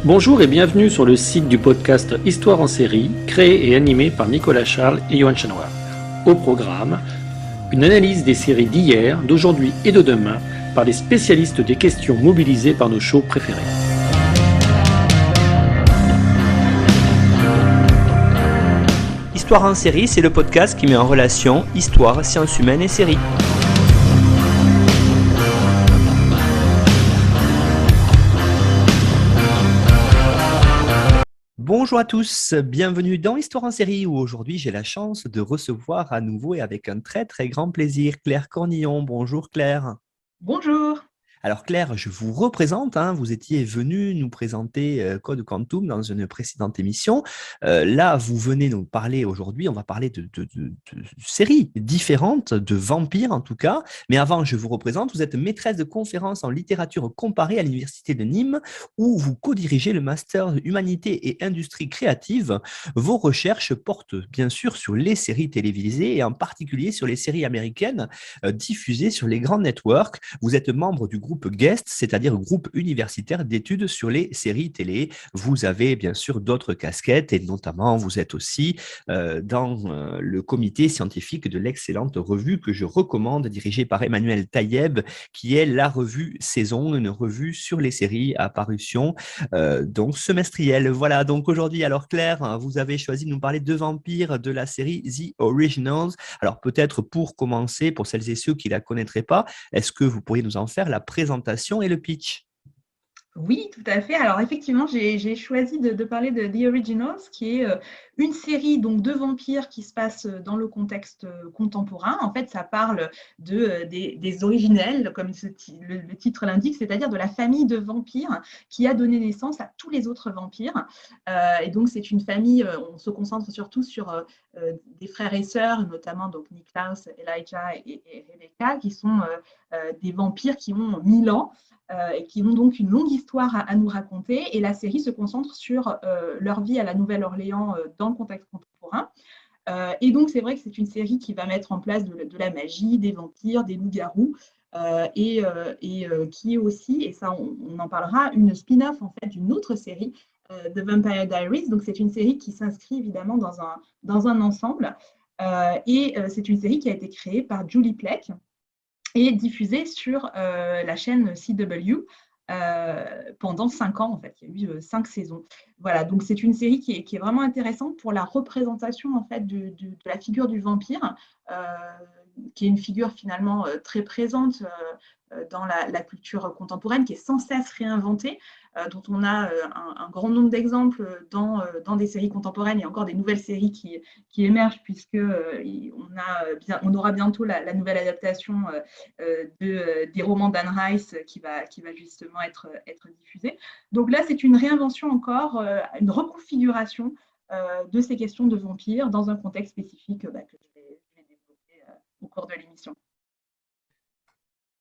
Bonjour et bienvenue sur le site du podcast Histoire en série, créé et animé par Nicolas Charles et Johan Chanoir. Au programme, une analyse des séries d'hier, d'aujourd'hui et de demain par les spécialistes des questions mobilisées par nos shows préférés. Histoire en série, c'est le podcast qui met en relation histoire, sciences humaines et séries. Bonjour à tous, bienvenue dans Histoire en série où aujourd'hui j'ai la chance de recevoir à nouveau et avec un très très grand plaisir Claire Cornillon. Bonjour Claire. Bonjour. Alors Claire, je vous représente, vous étiez venue nous présenter Code Quantum dans une précédente émission. Là, vous venez nous parler aujourd'hui, on va parler de séries différentes, de vampires en tout cas. Mais avant, je vous représente, vous êtes maîtresse de conférences en littérature comparée à l'Université de Nîmes où vous co-dirigez le Master Humanité et Industrie créative. Vos recherches portent bien sûr sur les séries télévisées et en particulier sur les séries américaines diffusées sur les grands networks. Vous êtes membre du groupe GUEST, c'est-à-dire groupe universitaire d'études sur les séries télé. Vous avez bien sûr d'autres casquettes et notamment vous êtes aussi dans le comité scientifique de l'excellente revue que je recommande, dirigée par Emmanuel Taïeb, qui est la revue Saison, une revue sur les séries à parution donc semestrielle. Voilà, donc aujourd'hui, alors Claire, vous avez choisi de nous parler de vampires de la série The Originals. Alors peut-être pour commencer, pour celles et ceux qui ne la connaîtraient pas, est-ce que vous pourriez nous en faire la présentation et le pitch? Oui, tout à fait. Alors effectivement, j'ai choisi de parler de The Originals, qui est une série donc, de vampires qui se passe dans le contexte contemporain. En fait, ça parle des originels, comme le titre l'indique, c'est-à-dire de la famille de vampires qui a donné naissance à tous les autres vampires. Et donc, c'est une famille, on se concentre surtout sur des frères et sœurs, notamment donc, Niklaus, Elijah et Rebecca, qui sont des vampires qui ont 1000 ans. Et qui ont donc une longue histoire à nous raconter. Et la série se concentre sur leur vie à la Nouvelle-Orléans dans le contexte contemporain. Et donc, c'est vrai que c'est une série qui va mettre en place de la magie, des vampires, des loups-garous, et qui est aussi, et ça on en parlera, une spin-off en fait d'une autre série, The Vampire Diaries. Donc, c'est une série qui s'inscrit évidemment dans un ensemble. C'est une série qui a été créée par Julie Plec, et diffusée sur la chaîne CW pendant 5 ans. En fait, il y a eu 5 saisons. Voilà, donc c'est une série qui est vraiment intéressante pour la représentation en fait, de la figure du vampire, qui est une figure finalement très présente dans la culture contemporaine, qui est sans cesse réinventée, dont on a un grand nombre d'exemples dans des séries contemporaines. Il y a encore des nouvelles séries qui émergent, on aura bientôt la nouvelle adaptation des romans d'Anne Rice qui va justement être diffusée. Donc là, c'est une réinvention encore, une reconfiguration de ces questions de vampires dans un contexte spécifique que je vais développer au cours de l'émission.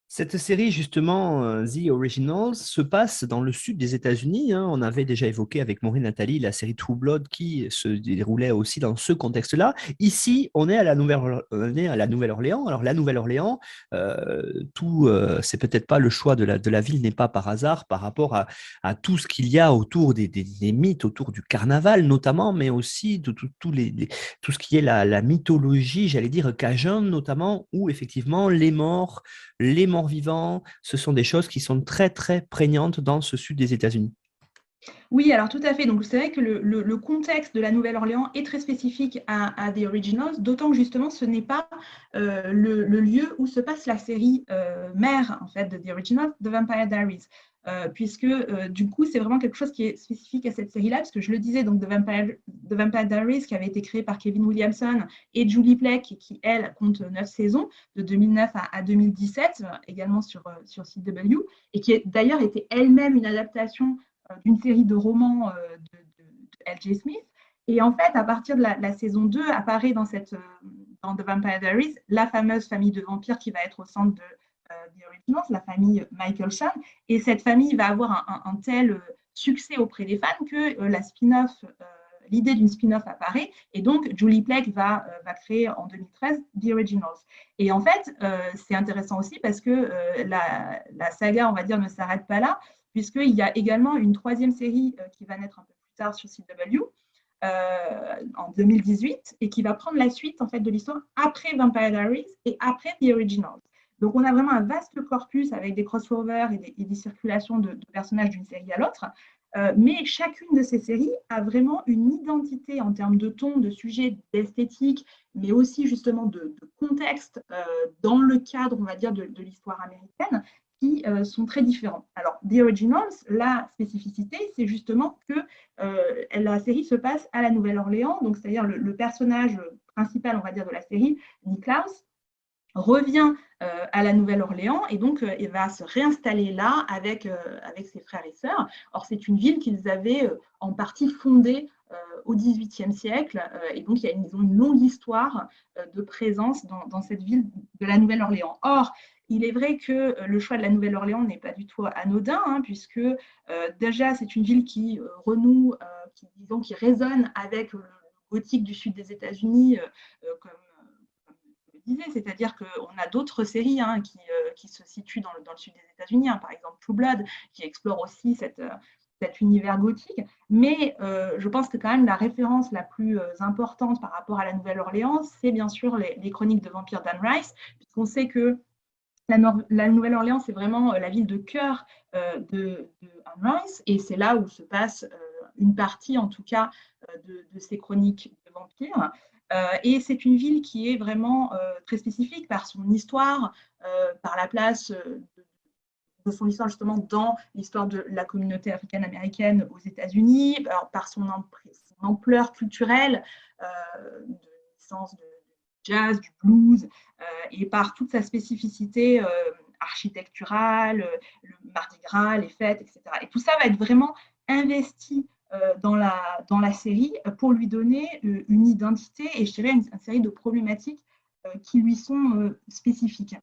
Cette série, justement, The Originals, se passe dans le sud des États-Unis. On avait déjà évoqué avec Maureen Nathalie la série True Blood qui se déroulait aussi dans ce contexte-là. Ici, on est à la Nouvelle-Orléans. Alors, la Nouvelle-Orléans, c'est peut-être pas le choix de la ville, n'est pas par hasard par rapport à tout ce qu'il y a autour des mythes, autour du carnaval notamment, mais aussi de tout ce qui est la mythologie, j'allais dire cajun notamment, où effectivement les morts vivants, ce sont des choses qui sont très, très prégnantes dans ce sud des États-Unis. Oui, alors tout à fait. Donc c'est vrai que le contexte de la Nouvelle-Orléans est très spécifique à The Originals, d'autant que justement ce n'est pas le lieu où se passe la série mère en fait de The Originals, The Vampire Diaries. Puisque du coup, c'est vraiment quelque chose qui est spécifique à cette série-là, parce que je le disais, donc The Vampire Diaries, qui avait été créé par Kevin Williamson et Julie Plec, qui, elle, compte 9 saisons, de 2009 à 2017, également sur CW, et qui a d'ailleurs été elle-même une adaptation d'une série de romans de L.J. Smith. Et en fait, à partir de la saison 2, apparaît dans The Vampire Diaries la fameuse famille de vampires qui va être au centre de The Originals, la famille Michael Shan. Et cette famille va avoir un tel succès auprès des fans que l'idée d'une spin-off apparaît. Et donc, Julie Plec va créer en 2013 The Originals. Et en fait, c'est intéressant aussi parce que la saga, on va dire, ne s'arrête pas là, puisqu'il y a également une troisième série qui va naître un peu plus tard sur CW, en 2018, et qui va prendre la suite en fait, de l'histoire après Vampire Diaries et après The Originals. Donc, on a vraiment un vaste corpus avec des crossovers et des circulations de personnages d'une série à l'autre. Mais chacune de ces séries a vraiment une identité en termes de ton, de sujet, d'esthétique, mais aussi justement de contexte dans le cadre, on va dire, de l'histoire américaine, qui sont très différents. Alors, The Originals, la spécificité, c'est justement que la série se passe à la Nouvelle-Orléans, donc c'est-à-dire le personnage principal, on va dire, de la série, Niklaus, revient à la Nouvelle-Orléans et donc il va se réinstaller là avec ses frères et sœurs. Or, c'est une ville qu'ils avaient en partie fondée au XVIIIe siècle et donc ils ont une longue histoire de présence dans cette ville de la Nouvelle-Orléans. Or, il est vrai que le choix de la Nouvelle-Orléans n'est pas du tout anodin, hein, puisque déjà c'est une ville qui renoue, qui résonne avec le gothique du sud des États-Unis, comme c'est-à-dire qu'on a d'autres séries qui se situent dans le sud des États-Unis, par exemple True Blood, qui explore aussi cet univers gothique. Mais je pense que quand même la référence la plus importante par rapport à la Nouvelle-Orléans, c'est bien sûr les chroniques de vampire d'Anne Rice, puisqu'on sait que la Nouvelle-Orléans, c'est vraiment la ville de cœur de Anne Rice, et c'est là où se passe une partie, en tout cas, de ces chroniques de vampires. Et c'est une ville qui est vraiment très spécifique par son histoire, par la place de son histoire justement dans l'histoire de la communauté africaine-américaine aux États-Unis, par son ampleur culturelle, de licence de jazz, du blues, et par toute sa spécificité architecturale, le Mardi Gras, les fêtes, etc. Et tout ça va être vraiment investi dans la série pour lui donner une identité et je dirais une série de problématiques qui lui sont spécifiques.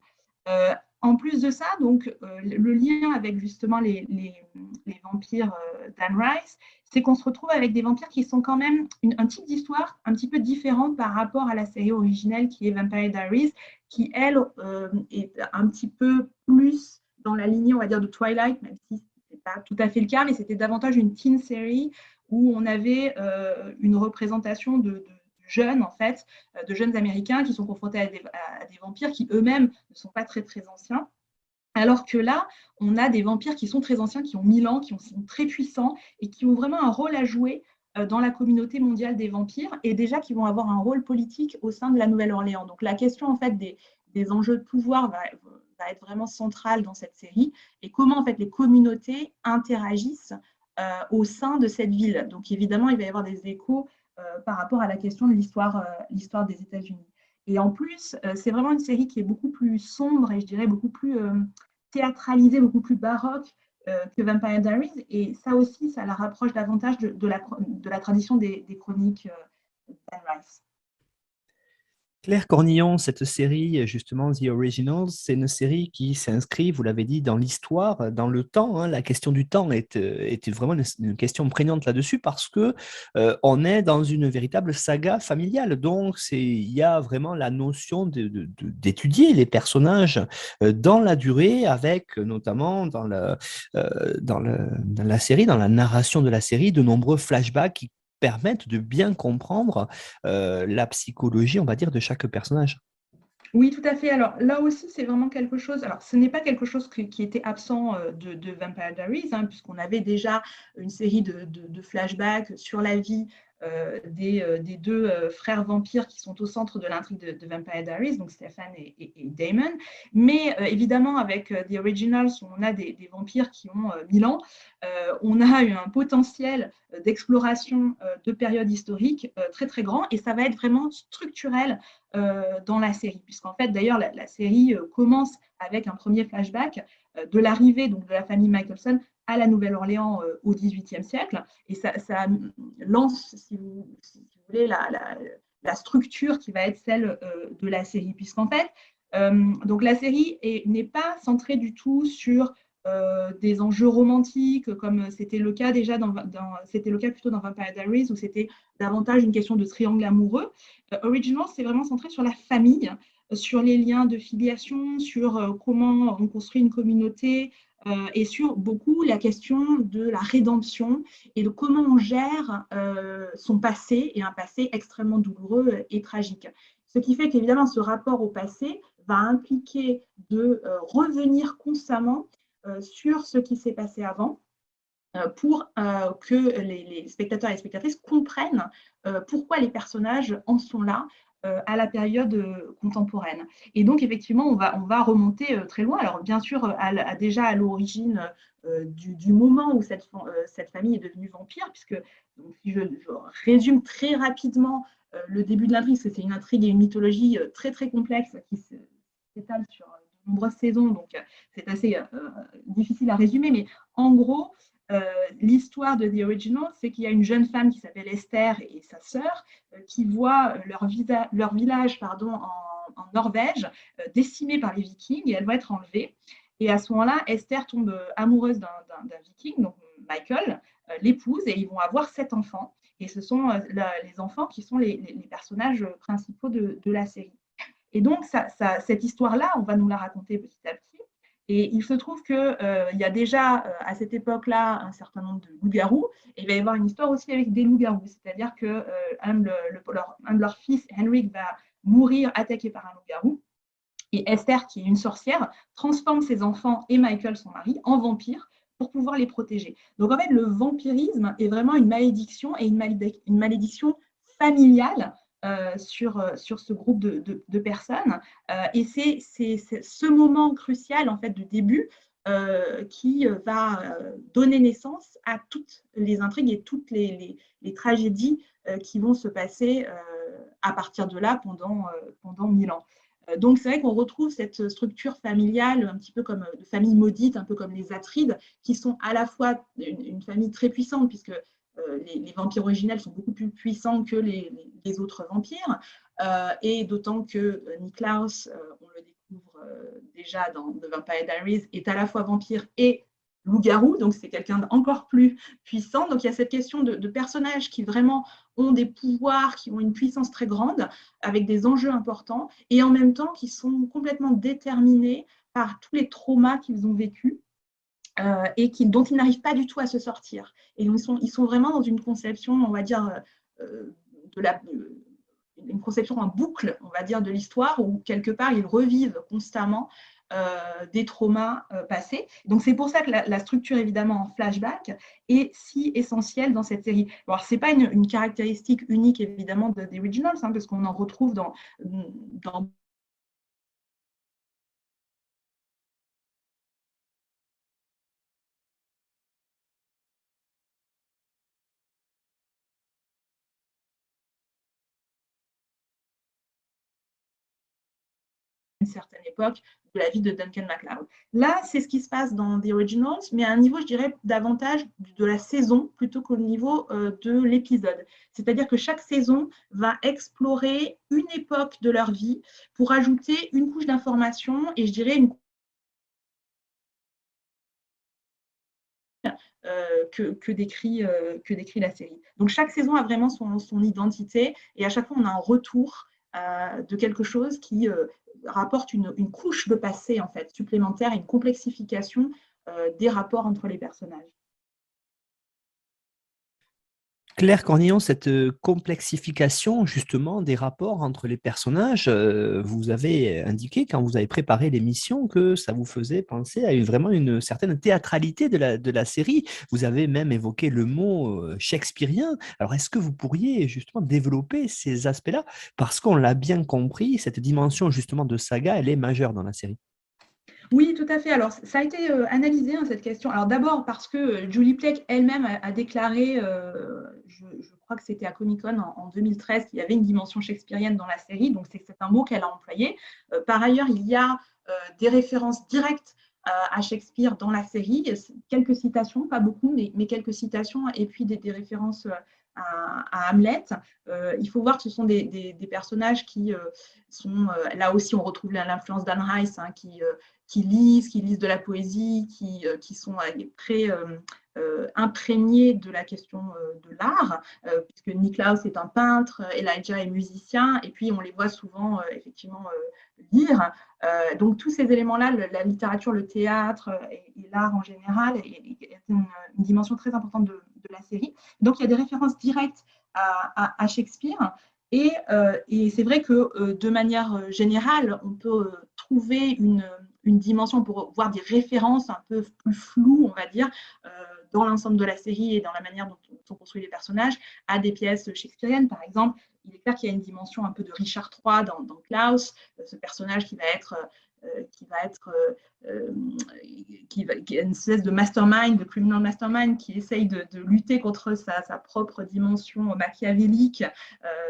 En plus de ça, donc, le lien avec justement les vampires d'Anne Rice, c'est qu'on se retrouve avec des vampires qui sont quand même un type d'histoire un petit peu différente par rapport à la série originelle qui est Vampire Diaries, qui, elle, est un petit peu plus dans la lignée, on va dire, de Twilight, même si pas tout à fait le cas, mais c'était davantage une teen série où on avait une représentation de jeunes, en fait, de jeunes Américains qui sont confrontés à des vampires qui eux-mêmes ne sont pas très, très anciens. Alors que là, on a des vampires qui sont très anciens, qui ont 1000 ans, qui sont très puissants et qui ont vraiment un rôle à jouer dans la communauté mondiale des vampires et déjà qui vont avoir un rôle politique au sein de la Nouvelle-Orléans. Donc la question, en fait, des enjeux de pouvoir va être vraiment centrale dans cette série et comment en fait les communautés interagissent au sein de cette ville. Donc évidemment, il va y avoir des échos par rapport à la question de l'histoire des États-Unis. Et en plus, c'est vraiment une série qui est beaucoup plus sombre et je dirais beaucoup plus théâtralisée, beaucoup plus baroque que Vampire Diaries. Et ça aussi, ça la rapproche davantage de la tradition des chroniques d'Anne Rice. Claire Cornillon, cette série, justement, The Originals, c'est une série qui s'inscrit, vous l'avez dit, dans l'histoire, dans le temps. Hein. La question du temps était vraiment une question prégnante là-dessus parce que on est dans une véritable saga familiale. Donc, il y a vraiment la notion d'étudier les personnages dans la durée, avec notamment dans la série, dans la narration de la série, de nombreux flashbacks qui permettent de bien comprendre la psychologie, on va dire, de chaque personnage. Oui, tout à fait. Alors là aussi, c'est vraiment quelque chose. Alors, ce n'est pas quelque chose qui était absent de Vampire Diaries, hein, puisqu'on avait déjà une série de flashbacks sur la vie des deux frères vampires qui sont au centre de l'intrigue de Vampire Diaries, donc Stefan et Damon. Mais évidemment, avec The Originals, on a des vampires qui ont 1000 ans. On a eu un potentiel d'exploration de périodes historiques très très grand et ça va être vraiment structurel dans la série, puisqu'en fait, d'ailleurs, la série commence avec un premier flashback de l'arrivée donc, de la famille Michelson à la Nouvelle-Orléans au XVIIIe siècle, et ça lance, si vous voulez, la structure qui va être celle de la série, puisqu'en fait, donc la série n'est pas centrée du tout sur des enjeux romantiques, comme c'était le cas déjà c'était le cas plutôt dans Vampire Diaries, où c'était davantage une question de triangle amoureux. Original, c'est vraiment centré sur la famille, sur les liens de filiation, sur comment on construit une communauté et sur beaucoup la question de la rédemption et de comment on gère son passé, et un passé extrêmement douloureux et tragique. Ce qui fait qu'évidemment, ce rapport au passé va impliquer de revenir constamment sur ce qui s'est passé avant, pour que les spectateurs et les spectatrices comprennent pourquoi les personnages en sont là à la période contemporaine. Et donc, effectivement, on va remonter très loin. Alors, bien sûr, déjà à l'origine du moment où cette famille est devenue vampire, puisque, donc, si je résume très rapidement le début de l'intrigue, parce que c'est une intrigue et une mythologie très, très complexe qui s'étale sur de nombreuses saisons, donc c'est assez difficile à résumer, mais en gros, l'histoire de The Original, c'est qu'il y a une jeune femme qui s'appelle Esther et sa sœur qui voient leur village en Norvège décimé par les Vikings, et elle va être enlevée. Et à ce moment-là, Esther tombe amoureuse d'un Viking, donc Michael, l'épouse, et ils vont avoir 7 enfants. Et ce sont les enfants qui sont les personnages principaux de la série. Et donc, cette histoire-là, on va nous la raconter petit à petit. Et il se trouve qu'il y a déjà, à cette époque-là, un certain nombre de loups-garous. Et il va y avoir une histoire aussi avec des loups-garous. C'est-à-dire qu'un de leurs fils, Henrik, va mourir attaqué par un loup-garou. Et Esther, qui est une sorcière, transforme ses enfants et Michael, son mari, en vampires pour pouvoir les protéger. Donc, en fait, le vampirisme est vraiment une malédiction, et une malédiction familiale sur ce groupe de personnes. Et c'est ce moment crucial, en fait, de début qui va donner naissance à toutes les intrigues et toutes les tragédies qui vont se passer à partir de là pendant 1000 ans. Donc, c'est vrai qu'on retrouve cette structure familiale, un petit peu comme de famille maudite, un peu comme les Atrides, qui sont à la fois une famille très puissante, puisque les vampires originels sont beaucoup plus puissants que les autres vampires, et d'autant que Niklaus, on le découvre déjà dans The Vampire Diaries, est à la fois vampire et loup-garou, donc c'est quelqu'un d'encore plus puissant. Donc il y a cette question de personnages qui vraiment ont des pouvoirs, qui ont une puissance très grande, avec des enjeux importants, et en même temps qui sont complètement déterminés par tous les traumas qu'ils ont vécus et dont ils n'arrivent pas du tout à se sortir. Et donc, ils sont vraiment dans une conception, on va dire, une conception en boucle, on va dire, de l'histoire, où quelque part, ils revivent constamment des traumas passés. Donc, c'est pour ça que la structure, évidemment, en flashback est si essentielle dans cette série. Alors, ce n'est pas une caractéristique unique, évidemment, The Originals, parce qu'on en retrouve dans une certaine époque de la vie de Duncan MacLeod. Là, c'est ce qui se passe dans The Originals, mais à un niveau, je dirais, davantage de la saison plutôt qu'au niveau de l'épisode. C'est-à-dire que chaque saison va explorer une époque de leur vie pour ajouter une couche d'information, et je dirais une que décrit la série. Donc chaque saison a vraiment son identité, et à chaque fois on a un retour de quelque chose qui rapporte une couche de passé en fait supplémentaire, et une complexification des rapports entre les personnages. Claire Cornillon, cette complexification justement des rapports entre les personnages, vous avez indiqué quand vous avez préparé l'émission que ça vous faisait penser à vraiment une certaine théâtralité de la série. Vous avez même évoqué le mot shakespearien. Alors, est-ce que vous pourriez justement développer ces aspects-là? Parce qu'on l'a bien compris, cette dimension justement de saga, elle est majeure dans la série. Oui, tout à fait. Alors, ça a été analysé, cette question. Alors, d'abord parce que Julie Plec elle-même a déclaré, je crois que c'était à Comic-Con en 2013, qu'il y avait une dimension shakespearienne dans la série, donc c'est un mot qu'elle a employé. Par ailleurs, il y a des références directes à Shakespeare dans la série, quelques citations, pas beaucoup, mais quelques citations, et puis des références à Hamlet. Il faut voir que ce sont des personnages qui sont, là aussi on retrouve l'influence d'Anne Rice, hein, qui lisent de la poésie, qui sont très imprégnés de la question de l'art, puisque Niklaus est un peintre, Elijah est musicien, et puis on les voit souvent effectivement lire. Donc tous ces éléments-là, la littérature, le théâtre et l'art en général, est une dimension très importante de la série. Donc il y a des références directes à Shakespeare. Et c'est vrai que de manière générale, on peut trouver une dimension pour voir des références un peu plus floues, on va dire, dans l'ensemble de la série et dans la manière dont sont construits les personnages, à des pièces shakespeariennes. Par exemple, il est clair qu'il y a une dimension un peu de Richard III dans Klaus, ce personnage qui est une espèce de mastermind, de criminal mastermind, qui essaye de lutter contre sa propre dimension machiavélique.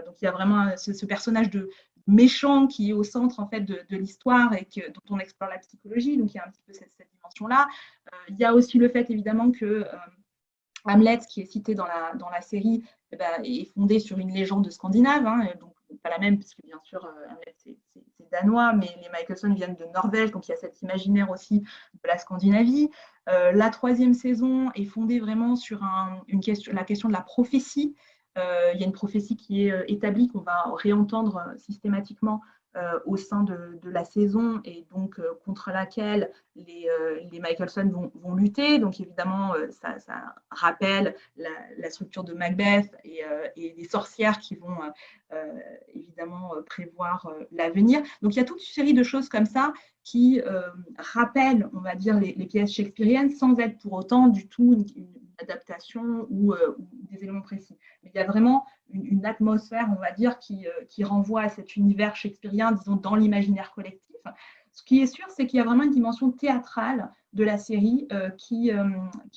Donc il y a vraiment ce personnage de méchant qui est au centre en fait de l'histoire et dont on explore la psychologie. Donc il y a un petit peu cette dimension-là. Il y a aussi le fait évidemment que Hamlet, qui est cité dans la série, est fondé sur une légende scandinave, hein, donc pas la même, puisque bien sûr, Hamlet, c'est danois, mais les Michelson viennent de Norvège, donc il y a cet imaginaire aussi de la Scandinavie. La 3e saison est fondée vraiment sur la question de la prophétie. Il y a une prophétie qui est établie, qu'on va réentendre systématiquement au sein de la saison, et donc contre laquelle les Michelson vont lutter. Donc évidemment, ça rappelle la structure de Macbeth et des sorcières qui vont évidemment prévoir l'avenir. Donc il y a toute une série de choses comme ça qui rappellent, on va dire, les pièces shakespeariennes, sans être pour autant du tout une adaptation ou des éléments précis. Mais il y a vraiment une atmosphère, on va dire, qui renvoie à cet univers shakespearien, disons, dans l'imaginaire collectif. Ce qui est sûr, c'est qu'il y a vraiment une dimension théâtrale de la série qui,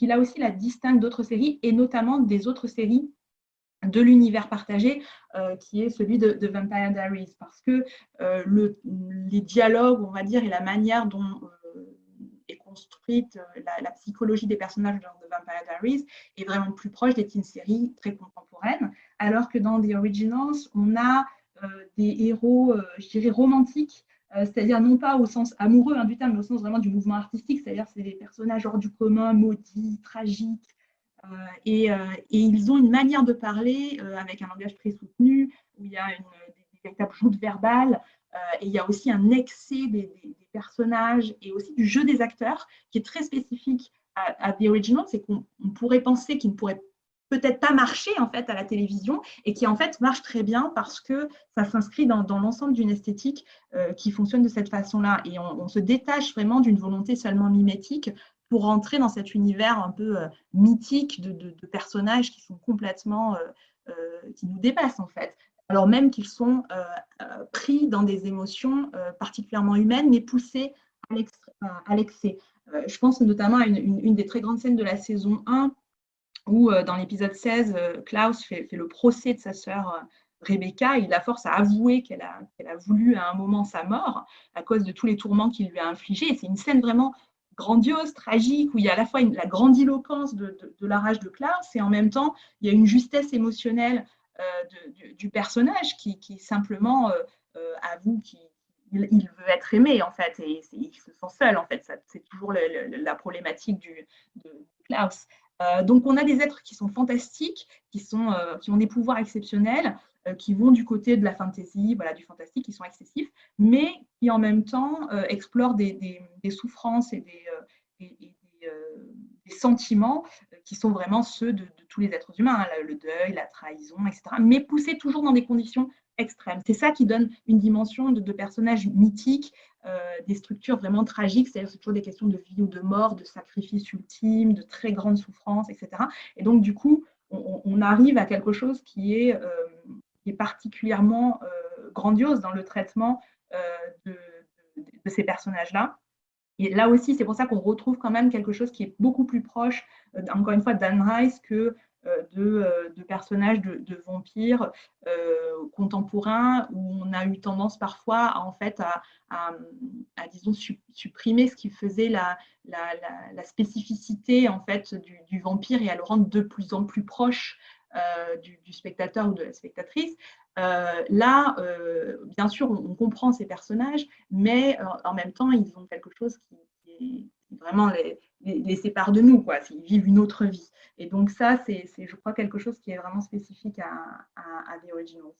là aussi, la distingue d'autres séries, et notamment des autres séries de l'univers partagé, qui est celui de Vampire Diaries, parce que les dialogues, on va dire, et la manière dont est construite la psychologie des personnages de Vampire Diaries est vraiment plus proche des teen séries très contemporaines, alors que dans The Originals, on a des héros, je dirais, romantiques, c'est-à-dire non pas au sens amoureux du terme, mais au sens vraiment du mouvement artistique, c'est-à-dire c'est des personnages hors du commun, maudits, tragiques, et ils ont une manière de parler avec un langage très soutenu, où il y a des véritables joutes verbales, et il y a aussi un excès des personnages et aussi du jeu des acteurs qui est très spécifique à The Original. C'est qu'on pourrait penser qu'il ne pourrait peut-être pas marcher en fait à la télévision, et qui en fait marche très bien parce que ça s'inscrit dans l'ensemble d'une esthétique qui fonctionne de cette façon-là, et on se détache vraiment d'une volonté seulement mimétique pour rentrer dans cet univers un peu mythique de personnages qui sont complètement, qui nous dépassent en fait, alors même qu'ils sont pris dans des émotions particulièrement humaines, mais poussées à l'excès. Je pense notamment à une des très grandes scènes de la saison 1, où dans l'épisode 16, Klaus fait le procès de sa sœur Rebecca, et il la force à avouer qu'elle a voulu à un moment sa mort à cause de tous les tourments qu'il lui a infligés. C'est une scène vraiment grandiose, tragique, où il y a à la fois la grandiloquence de la rage de Klaus, et en même temps, il y a une justesse émotionnelle du personnage qui simplement avoue qu'il veut être aimé, en fait, et il se sent seul, en fait. C'est toujours la problématique de Klaus. Donc, on a des êtres qui sont fantastiques, qui ont des pouvoirs exceptionnels, qui vont du côté de la fantasy, voilà, du fantastique, qui sont excessifs, mais qui en même temps explorent des souffrances et des sentiments qui sont vraiment ceux de tous les êtres humains, hein, le deuil, la trahison, etc., mais poussés toujours dans des conditions extrêmes. C'est ça qui donne une dimension de personnages mythiques, des structures vraiment tragiques, c'est-à-dire c'est toujours des questions de vie ou de mort, de sacrifice ultime, de très grandes souffrances, etc. Et donc, du coup, on arrive à quelque chose qui est particulièrement grandiose dans le traitement de ces personnages-là. Et là aussi, c'est pour ça qu'on retrouve quand même quelque chose qui est beaucoup plus proche, encore une fois, d'Anne Rice que de personnages de vampires contemporains, où on a eu tendance parfois à disons, supprimer ce qui faisait la spécificité en fait, du vampire, et à le rendre de plus en plus proche du spectateur ou de la spectatrice. Là, bien sûr, on comprend ces personnages, mais en même temps, ils ont quelque chose qui vraiment les sépare de nous, quoi. Ils vivent une autre vie. Et donc ça, c'est je crois, quelque chose qui est vraiment spécifique à The Originals.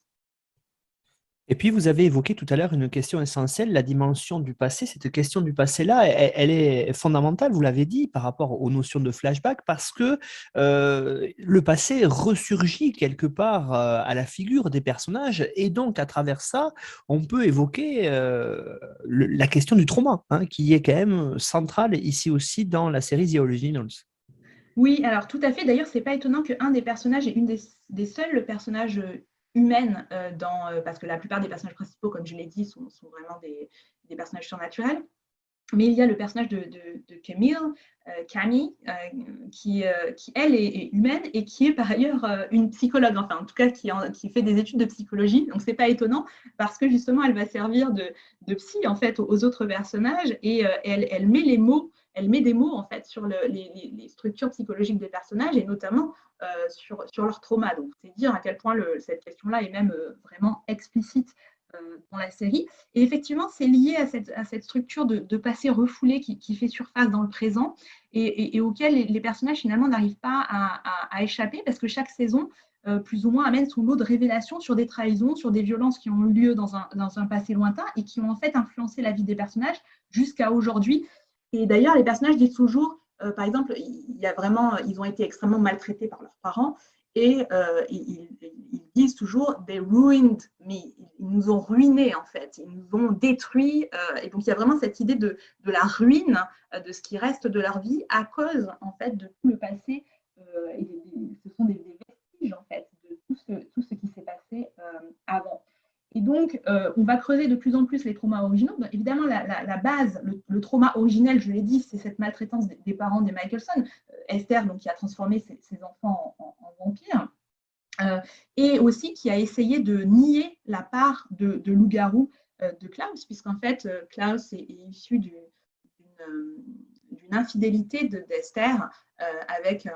Et puis, vous avez évoqué tout à l'heure une question essentielle, la dimension du passé. Cette question du passé-là, elle est fondamentale, vous l'avez dit, par rapport aux notions de flashback, parce que le passé ressurgit quelque part à la figure des personnages. Et donc, à travers ça, on peut évoquer la question du trauma, hein, qui est quand même centrale ici aussi dans la série The Originals. Oui, alors tout à fait. D'ailleurs, c'est pas étonnant qu'un des personnages est une des seuls personnages humaines parce que la plupart des personnages principaux, comme je l'ai dit, sont vraiment des personnages surnaturels. Mais il y a le personnage de Camille, qui, elle, est humaine et qui est par ailleurs une psychologue, enfin, en tout cas, qui fait des études de psychologie. Donc, ce n'est pas étonnant parce que justement, elle va servir de psy, en fait, aux autres personnages et elle met les mots, elle met des mots, en fait, sur les structures psychologiques des personnages et notamment sur leur trauma. Donc, c'est dire à quel point cette question-là est même vraiment explicite dans la série. Et effectivement, c'est lié à cette structure de passé refoulé qui fait surface dans le présent et auquel les personnages finalement n'arrivent pas à échapper parce que chaque saison, plus ou moins, amène son lot de révélations sur des trahisons, sur des violences qui ont eu lieu dans un passé lointain et qui ont en fait influencé la vie des personnages jusqu'à aujourd'hui. Et d'ailleurs, les personnages disent toujours, par exemple, ils ont été extrêmement maltraités par leurs parents et ils disent toujours « they ruined me », ils nous ont ruinés en fait, ils nous ont détruits. Et donc il y a vraiment cette idée de la ruine de ce qui reste de leur vie à cause en fait de tout le passé. Ce sont des vestiges en fait de tout ce qui s'est passé avant. Et donc, on va creuser de plus en plus les traumas originaux. Donc, évidemment, la base, le trauma originel, je l'ai dit, c'est cette maltraitance des parents des Michelson. Esther, donc, qui a transformé ses enfants en vampires, et aussi qui a essayé de nier la part de loup-garou de Klaus, puisqu'en fait, Klaus est issu d'une infidélité d'Esther avec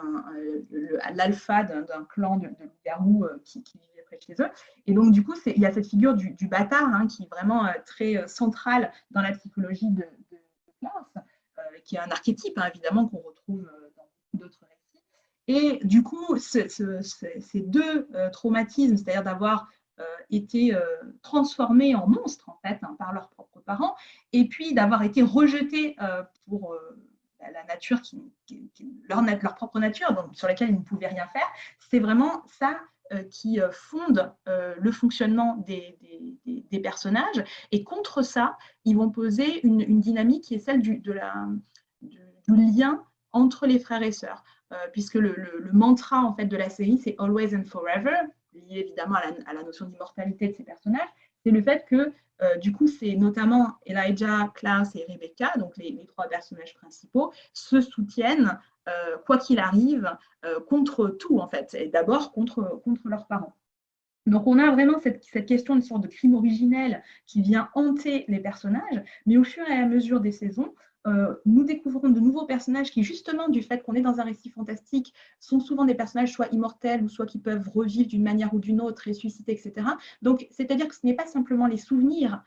l'alpha d'un clan de loup-garou qui vivait près de chez eux. Et donc, du coup, il y a cette figure du bâtard qui est vraiment très centrale dans la psychologie de Klaus, qui est un archétype, évidemment, qu'on retrouve dans beaucoup d'autres récits. Et du coup, ces deux traumatismes, c'est-à-dire d'avoir été transformés en monstres, en fait, par leurs propres parents, et puis d'avoir été rejetés pour la nature, leur propre nature, donc, sur laquelle ils ne pouvaient rien faire, c'est vraiment ça qui fonde le fonctionnement des personnages. Et contre ça, ils vont poser une dynamique qui est celle du lien entre les frères et sœurs. Puisque le mantra en fait, de la série, c'est « Always and Forever », lié évidemment à la notion d'immortalité de ces personnages. C'est le fait que, du coup, c'est notamment Elijah, Klaus et Rebecca, donc les trois personnages principaux, se soutiennent, quoi qu'il arrive, contre tout, en fait, et d'abord contre leurs parents. Donc, on a vraiment cette question d'une sorte de crime originel qui vient hanter les personnages, mais au fur et à mesure des saisons, nous découvrons de nouveaux personnages qui, justement, du fait qu'on est dans un récit fantastique, sont souvent des personnages soit immortels ou soit qui peuvent revivre d'une manière ou d'une autre, ressusciter, etc. Donc, c'est-à-dire que ce n'est pas simplement les souvenirs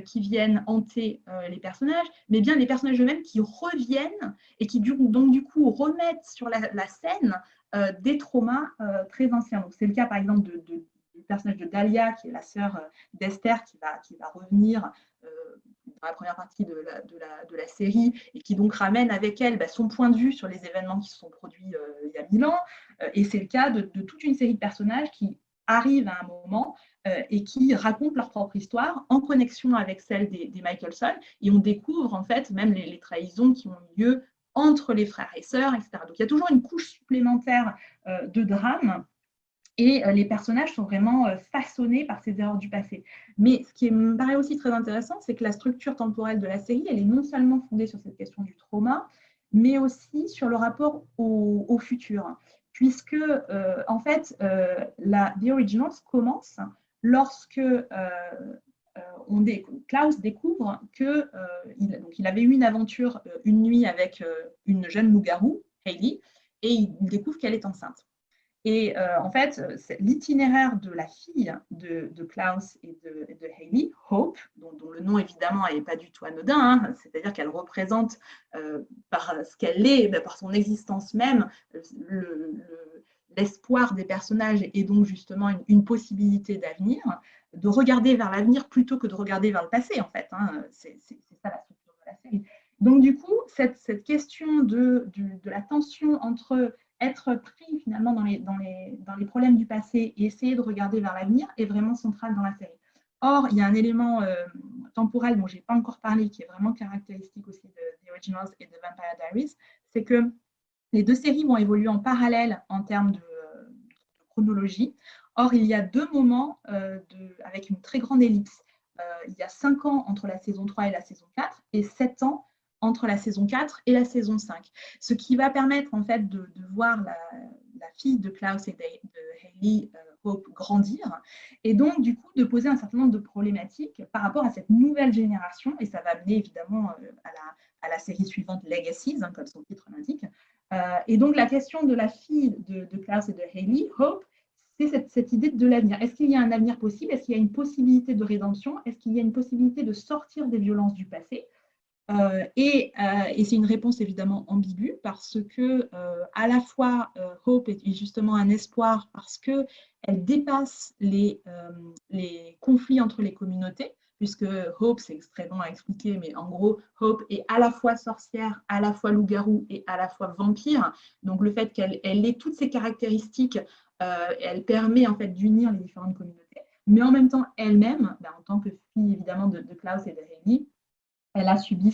qui viennent hanter les personnages, mais bien les personnages eux-mêmes qui reviennent et qui, donc, du coup, remettent sur la scène des traumas très anciens. Donc, c'est le cas, par exemple, du personnage de Dahlia, qui est la sœur d'Esther, qui va revenir dans la première partie de la série, et qui donc ramène avec elle son point de vue sur les événements qui se sont produits il y a 1000 ans. Et c'est le cas de toute une série de personnages qui arrivent à un moment et qui racontent leur propre histoire en connexion avec celle des Michelson. Et on découvre en fait même les trahisons qui ont eu lieu entre les frères et sœurs, etc. Donc il y a toujours une couche supplémentaire de drame. Et les personnages sont vraiment façonnés par ces erreurs du passé. Mais ce qui me paraît aussi très intéressant, c'est que la structure temporelle de la série, elle est non seulement fondée sur cette question du trauma, mais aussi sur le rapport au futur. Puisque, en fait, The Originals commence lorsque Klaus découvre qu'il avait eu une aventure une nuit avec une jeune loup-garou, Hayley, et il découvre qu'elle est enceinte. Et en fait, l'itinéraire de la fille de Klaus et de Hayley, Hope, dont le nom évidemment n'est pas du tout anodin, hein, c'est-à-dire qu'elle représente par ce qu'elle est, par son existence même, l'espoir des personnages et donc justement une possibilité d'avenir, de regarder vers l'avenir plutôt que de regarder vers le passé, en fait. Hein, c'est ça la structure de la série. Donc du coup, cette question de la tension entre être pris finalement dans les problèmes du passé et essayer de regarder vers l'avenir est vraiment central dans la série. Or, il y a un élément temporel dont je n'ai pas encore parlé, qui est vraiment caractéristique aussi de The Originals et de Vampire Diaries, c'est que les deux séries vont évoluer en parallèle en termes de chronologie. Or, il y a deux moments avec une très grande ellipse. Il y a 5 ans entre la saison 3 et la saison 4 et 7 ans entre la saison 4 et la saison 5. Ce qui va permettre en fait de voir la fille de Klaus et de Hayley Hope grandir et donc du coup de poser un certain nombre de problématiques par rapport à cette nouvelle génération et ça va amener évidemment à la série suivante Legacies, hein, comme son titre l'indique. Et donc la question de la fille de Klaus et de Hayley, Hope, c'est cette idée de l'avenir. Est-ce qu'il y a un avenir possible? Est-ce qu'il y a une possibilité de rédemption? Est-ce qu'il y a une possibilité de sortir des violences du passé? Et c'est une réponse évidemment ambiguë parce que à la fois Hope est justement un espoir parce qu'elle dépasse les conflits entre les communautés, puisque Hope, c'est extrêmement à expliquer, mais en gros, Hope est à la fois sorcière, à la fois loup-garou et à la fois vampire. Donc le fait qu'elle ait toutes ces caractéristiques, elle permet en fait d'unir les différentes communautés. Mais en même temps, elle-même, en tant que fille évidemment de Klaus et de Hayley, elle a subi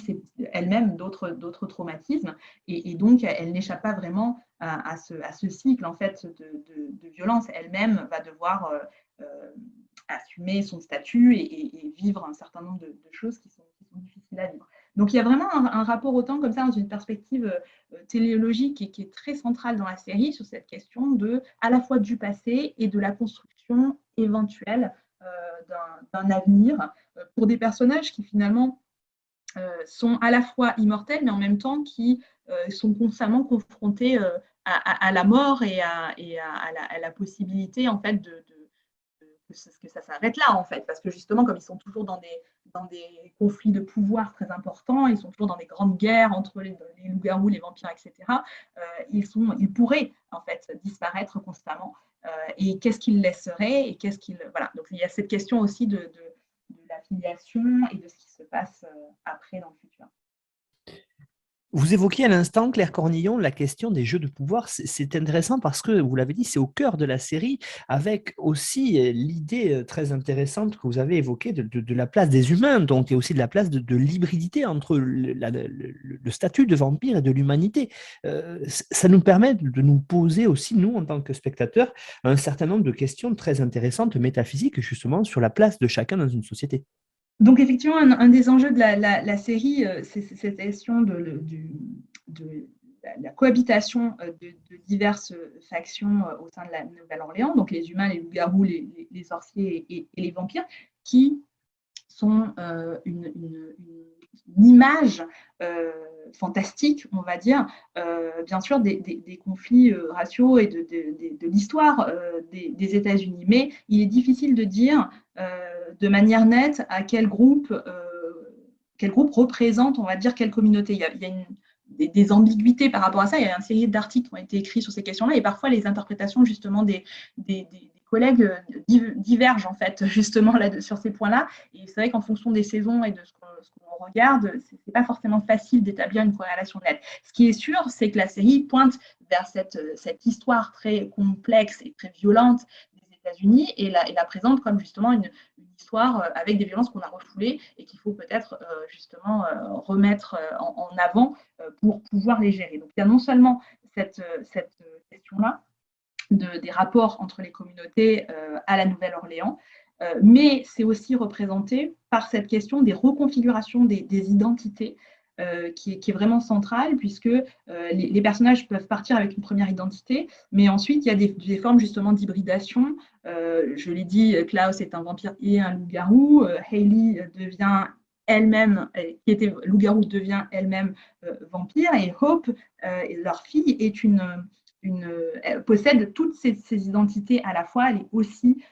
elle-même d'autres traumatismes et donc elle n'échappe pas vraiment à ce cycle en fait de violence. Elle-même va devoir assumer son statut et vivre un certain nombre de choses qui sont difficiles à vivre. Donc il y a vraiment un rapport au temps comme ça dans une perspective téléologique et qui est très centrale dans la série sur cette question à la fois du passé et de la construction éventuelle d'un avenir pour des personnages qui finalement sont à la fois immortels, mais en même temps qui sont constamment confrontés à la mort et à la possibilité en fait que ça s'arrête là en fait, parce que justement comme ils sont toujours dans des conflits de pouvoir très importants, ils sont toujours dans des grandes guerres entre les loups-garous, les vampires, etc. Ils pourraient en fait disparaître constamment. Et qu'est-ce qu'ils laisseraient et voilà. Donc il y a cette question aussi de la filiation et de ce qui se passe après dans le futur. Vous évoquiez à l'instant, Claire Cornillon, la question des jeux de pouvoir. C'est intéressant parce que, vous l'avez dit, c'est au cœur de la série, avec aussi l'idée très intéressante que vous avez évoquée de la place des humains, donc, et aussi de la place de l'hybridité entre le statut de vampire et de l'humanité. Ça nous permet de nous poser aussi, nous, en tant que spectateurs, un certain nombre de questions très intéressantes, métaphysiques, justement, sur la place de chacun dans une société. Donc, effectivement, un des enjeux de la série, c'est cette question de la cohabitation de diverses factions au sein de la Nouvelle-Orléans, donc les humains, les loups-garous, les sorciers et les vampires, qui sont une image fantastique, on va dire, bien sûr, des conflits raciaux et de l'histoire des États-Unis. Mais il est difficile de dire de manière nette à quel groupe représente, on va dire, quelle communauté. Il y a des ambiguïtés par rapport à ça. Il y a une série d'articles qui ont été écrits sur ces questions-là et parfois les interprétations justement des collègues divergent en fait justement là, sur ces points-là. Et c'est vrai qu'en fonction des saisons et de ce qu'on regarde, c'est pas forcément facile d'établir une corrélation nette. Ce qui est sûr, c'est que la série pointe vers cette histoire très complexe et très violente des États-Unis et la présente comme justement une histoire avec des violences qu'on a refoulées et qu'il faut peut-être justement remettre en avant pour pouvoir les gérer. Donc il y a non seulement cette question-là, des rapports entre les communautés à la Nouvelle-Orléans, mais c'est aussi représenté par cette question des reconfigurations des identités qui est vraiment centrale, puisque les personnages peuvent partir avec une première identité, mais ensuite, il y a des formes justement d'hybridation. Je l'ai dit, Klaus est un vampire et un loup-garou. Hayley devient elle-même, qui était loup-garou, devient elle-même vampire, et Hope, leur fille, est une elle possède toutes ces identités à la fois, elle est aussi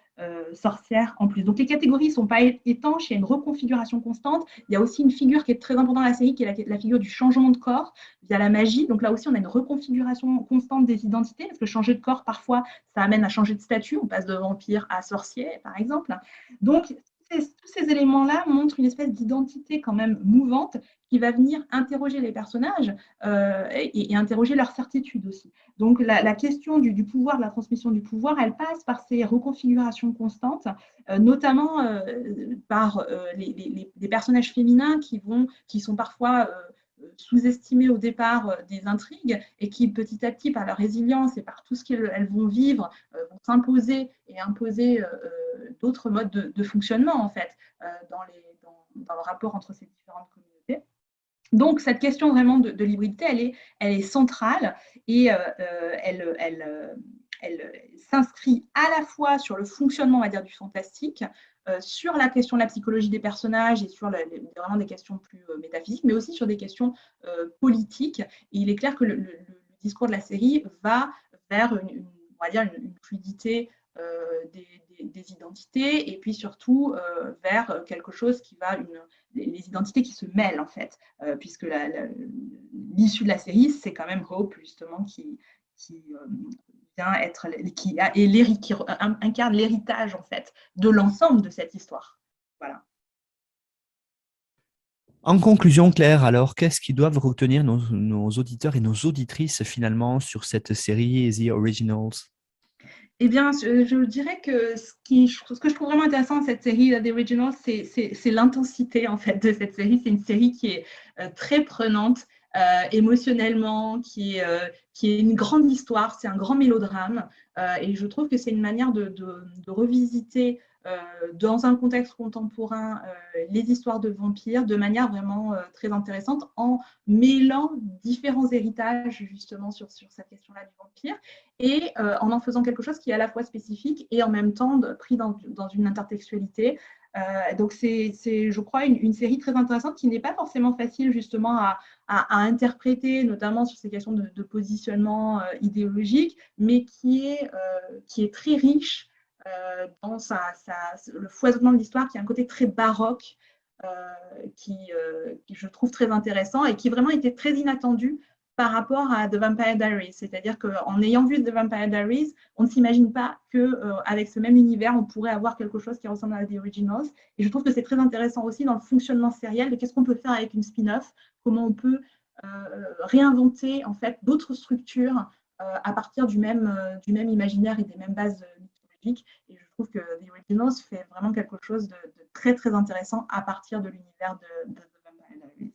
sorcière en plus. Donc les catégories ne sont pas étanches, il y a une reconfiguration constante. Il y a aussi une figure qui est très importante dans la série, qui est la figure du changement de corps via la magie. Donc là aussi, on a une reconfiguration constante des identités, parce que changer de corps, parfois, ça amène à changer de statut. On passe de vampire à sorcier, par exemple. Donc, tous ces éléments-là montrent une espèce d'identité quand même mouvante qui va venir interroger les personnages et interroger leur certitude aussi. Donc la question du pouvoir, de la transmission du pouvoir, elle passe par ces reconfigurations constantes, notamment par les personnages féminins qui sont parfois sous-estimés au départ des intrigues et qui petit à petit, par leur résilience et par tout ce qu'elles vont vivre, vont s'imposer et imposer d'autres modes de fonctionnement en fait dans le rapport entre ces différentes communautés. Donc cette question vraiment de l'hybridité, elle est centrale et elle s'inscrit à la fois sur le fonctionnement, on va dire, du fantastique, sur la question de la psychologie des personnages et sur vraiment des questions plus métaphysiques, mais aussi sur des questions politiques. Et il est clair que le discours de la série va vers on va dire une fluidité des identités et puis surtout vers quelque chose qui va les identités qui se mêlent en fait, puisque l'issue de la série, c'est quand même Hope justement qui vient être qui incarne l'héritage en fait de l'ensemble de cette histoire. Voilà. En conclusion, Claire, alors qu'est-ce qu'ils doivent retenir nos auditeurs et nos auditrices finalement sur cette série The Originals? Eh bien, je dirais que ce que je trouve vraiment intéressant de cette série The Originals, c'est l'intensité en fait de cette série. C'est une série qui est très prenante émotionnellement, qui est une grande histoire, c'est un grand mélodrame. Et je trouve que c'est une manière de revisiter dans un contexte contemporain les histoires de vampires de manière vraiment très intéressante en mêlant différents héritages justement sur cette question-là du vampire et en faisant quelque chose qui est à la fois spécifique et en même temps pris dans une intertextualité. Donc c'est, je crois, une série très intéressante qui n'est pas forcément facile justement à interpréter, notamment sur ces questions de positionnement idéologique, mais qui est très riche dans le foisonnement de l'histoire, qui a un côté très baroque, qui je trouve très intéressant et qui vraiment était très inattendu par rapport à The Vampire Diaries. C'est-à-dire qu'en ayant vu The Vampire Diaries, on ne s'imagine pas qu'avec ce même univers, on pourrait avoir quelque chose qui ressemble à The Originals. Et je trouve que c'est très intéressant aussi dans le fonctionnement sériel de qu'est-ce qu'on peut faire avec une spin-off, comment on peut réinventer en fait d'autres structures à partir du même imaginaire et des mêmes bases mythologiques. Et je trouve que The Originals fait vraiment quelque chose de très très intéressant à partir de l'univers de The Vampire Diaries.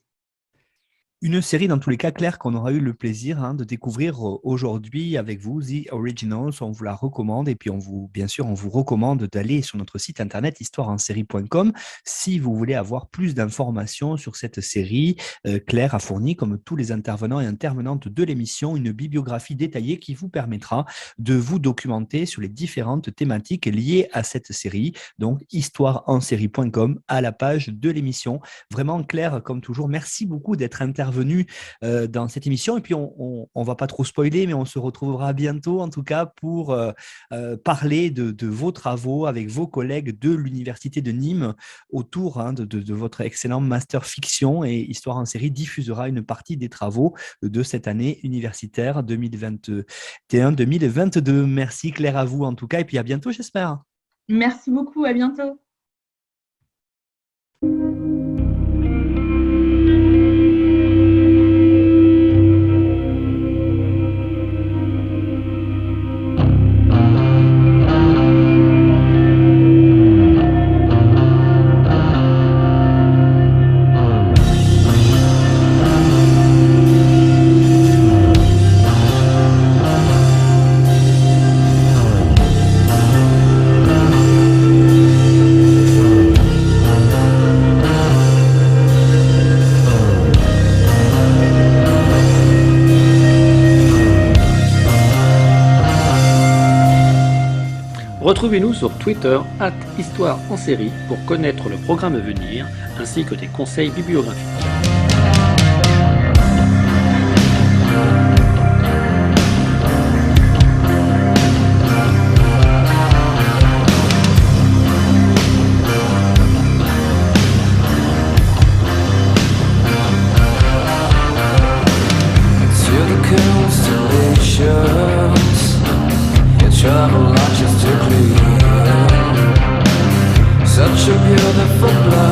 Une série, dans tous les cas, Claire, qu'on aura eu le plaisir de découvrir aujourd'hui avec vous, The Originals. On vous la recommande et puis bien sûr, on vous recommande d'aller sur notre site internet histoireensérie.com si vous voulez avoir plus d'informations sur cette série. Claire a fourni, comme tous les intervenants et intervenantes de l'émission, une bibliographie détaillée qui vous permettra de vous documenter sur les différentes thématiques liées à cette série. Donc, histoireensérie.com à la page de l'émission. Vraiment, Claire, comme toujours, merci beaucoup d'être intervenue dans cette émission. Et puis, on va pas trop spoiler, mais on se retrouvera bientôt, en tout cas, pour parler de vos travaux avec vos collègues de l'Université de Nîmes autour de votre excellent master fiction. Et Histoire en série diffusera une partie des travaux de cette année universitaire 2021-2022. Merci Claire, à vous en tout cas. Et puis à bientôt, j'espère. Merci beaucoup, à bientôt. Retrouvez-nous sur Twitter @Histoire en série pour connaître le programme à venir ainsi que des conseils bibliographiques. patience. Your travel latches to clear. Such a beautiful blood.